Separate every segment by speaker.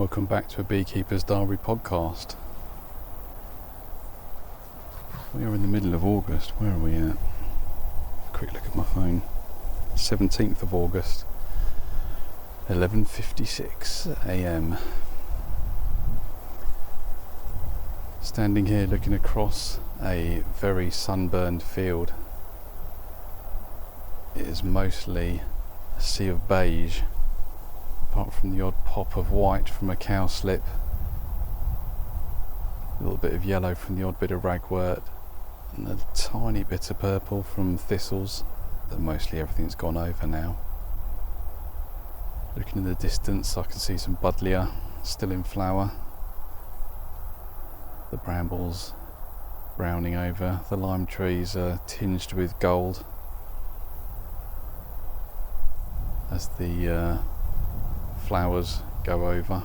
Speaker 1: Welcome back to a Beekeeper's Diary podcast. We are in the middle of August. Where are we at? Quick look at my phone. 17th of August, 11:56 a.m. Standing here looking across a very sunburned field. It is mostly a sea of beige, apart from the odd pop of white from a cowslip, a little bit of yellow from the odd bit of ragwort, and a tiny bit of purple from thistles, but mostly everything's gone over now. Looking in the distance, I can see some buddleia still in flower, the brambles browning over, the lime trees are tinged with gold as the flowers go over.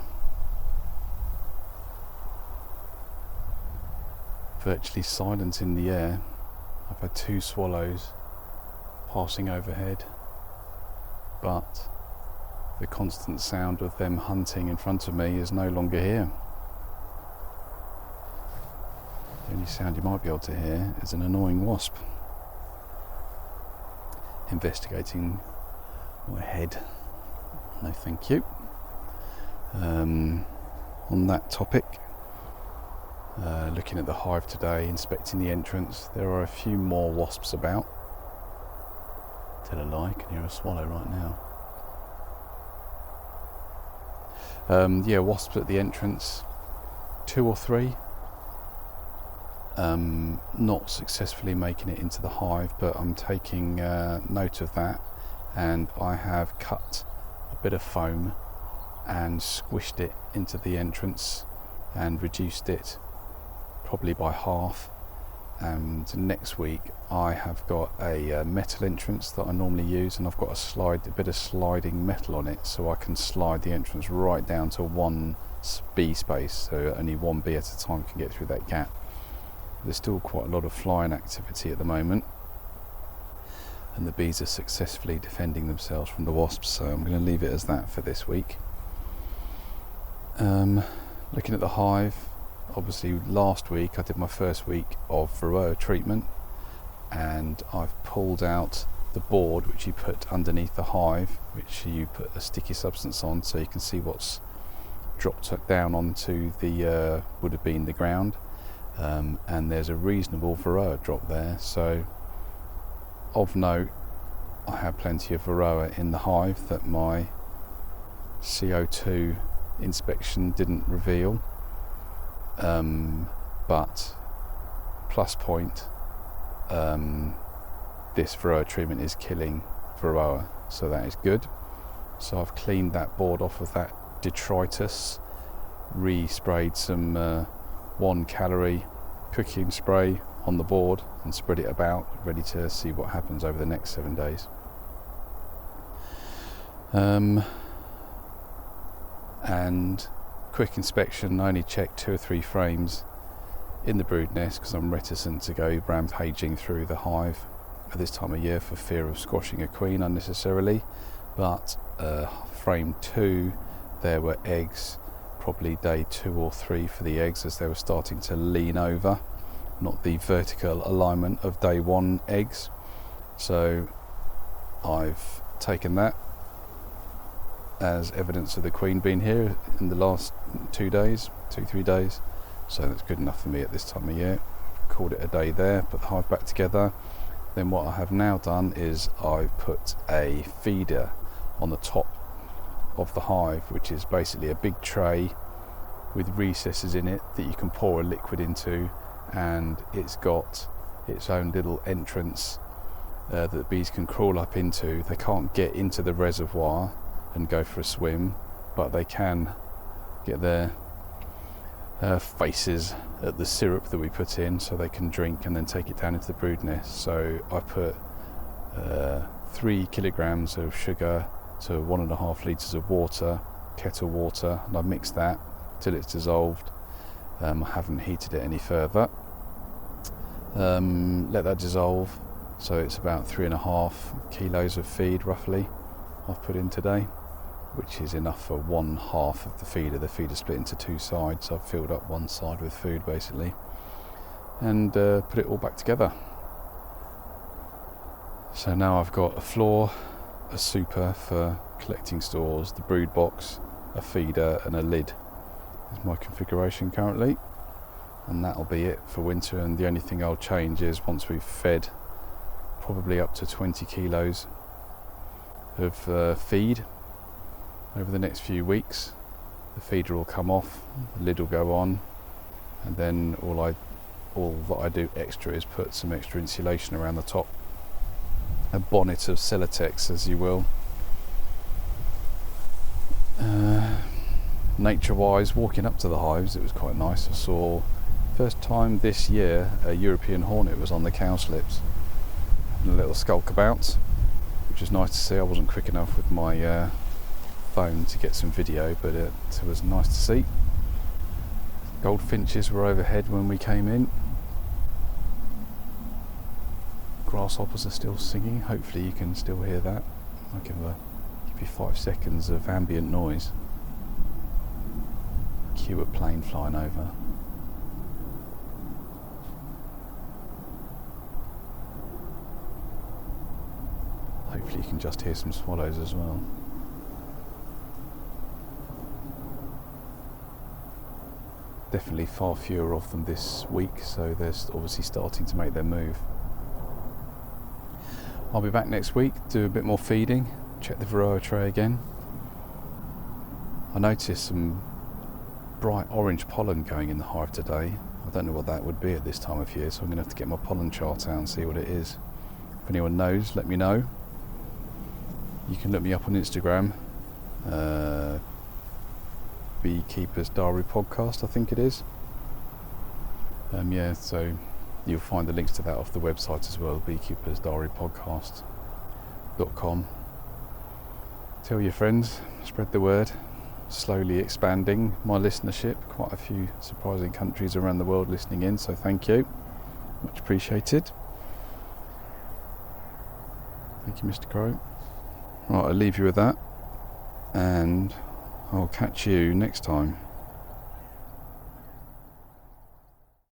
Speaker 1: Virtually silent in the air. I've had 2 swallows passing overhead, but the constant sound of them hunting in front of me is no longer here. The only sound you might be able to hear is an annoying wasp investigating my head. No thank you. On that topic, looking at the hive today, inspecting the entrance, there are a few more wasps about. Tell a lie, I can hear a swallow right now. Wasps at the entrance, 2 or 3. Not successfully making it into the hive, but I'm taking note of that, and I have cut a bit of foam and squished it into the entrance and reduced it probably by half. And next week I have got a metal entrance that I normally use, and I've got a bit of sliding metal on it, so I can slide the entrance right down to 1 bee space, so only 1 bee at a time can get through that gap. There's still quite a lot of flying activity at the moment, and the bees are successfully defending themselves from the wasps, so I'm going to leave it as that for this week. Looking at the hive, obviously last week I did my first week of Varroa treatment, and I've pulled out the board which you put underneath the hive, which you put a sticky substance on so you can see what's dropped down onto the would have been the ground, and there's a reasonable Varroa drop there. So of note, I have plenty of Varroa in the hive that my CO2 inspection didn't reveal, but plus point, this Varroa treatment is killing Varroa, so that is good. So I've cleaned that board off of that detritus, re-sprayed some 1 calorie cooking spray on the board and spread it about, ready to see what happens over the next 7 days. And quick inspection, I only checked 2 or 3 frames in the brood nest because I'm reticent to go rampaging through the hive at this time of year for fear of squashing a queen unnecessarily. But frame 2, there were eggs, probably day 2 or 3 for the eggs as they were starting to lean over, not the vertical alignment of day 1 eggs. So I've taken that as evidence of the queen being here in the last 2-3 days, so that's good enough for me at this time of year. Called it a day there, put the hive back together. Then what I have now done is I've put a feeder on the top of the hive, which is basically a big tray with recesses in it that you can pour a liquid into, and it's got its own little entrance that the bees can crawl up into. They can't get into the reservoir and go for a swim, but they can get their faces at the syrup that we put in, so they can drink and then take it down into the brood nest. So I put 3 kilograms of sugar to 1.5 litres of water, kettle water, and I mix that till it's dissolved. I haven't heated it any further. Let that dissolve, so it's about 3.5 kilos of feed roughly I've put in today. which is enough for one half of the feeder. The feeder split into two sides, so I've filled up one side with food basically, and put it all back together. So now I've got a floor, a super for collecting stores, the brood box, a feeder and a lid is my configuration currently, and that'll be it for winter. And the only thing I'll change is once we've fed probably up to 20 kilos of feed over the next few weeks, the feeder will come off, the lid will go on, and then all that I do extra is put some extra insulation around the top, a bonnet of Celotex as you will. Nature wise, walking up to the hives, it was quite nice. I saw first time this year a European hornet was on the cowslips, having a little skulk about, which was nice to see. I wasn't quick enough with my phone to get some video, but it was nice to see. Goldfinches were overhead when we came in. Grasshoppers are still singing. Hopefully you can still hear that. I'll give you 5 seconds of ambient noise. Cue a plane flying over. Hopefully you can just hear some swallows as well. Definitely far fewer of them this week, so they're obviously starting to make their move. I'll be back next week, do a bit more feeding, check the Varroa tray again. I noticed some bright orange pollen going in the hive today. I don't know what that would be at this time of year, so I'm going to have to get my pollen chart out and see what it is. If anyone knows, let me know. You can look me up on Instagram, Beekeepers Diary Podcast, I think it is. So you'll find the links to that off the website as well, beekeepersdiarypodcast.com. Tell your friends, spread the word. Slowly expanding my listenership, quite a few surprising countries around the world listening in, so thank you, much appreciated. Thank you, Mr. Crow. Right, I'll leave you with that, and I'll catch you next time.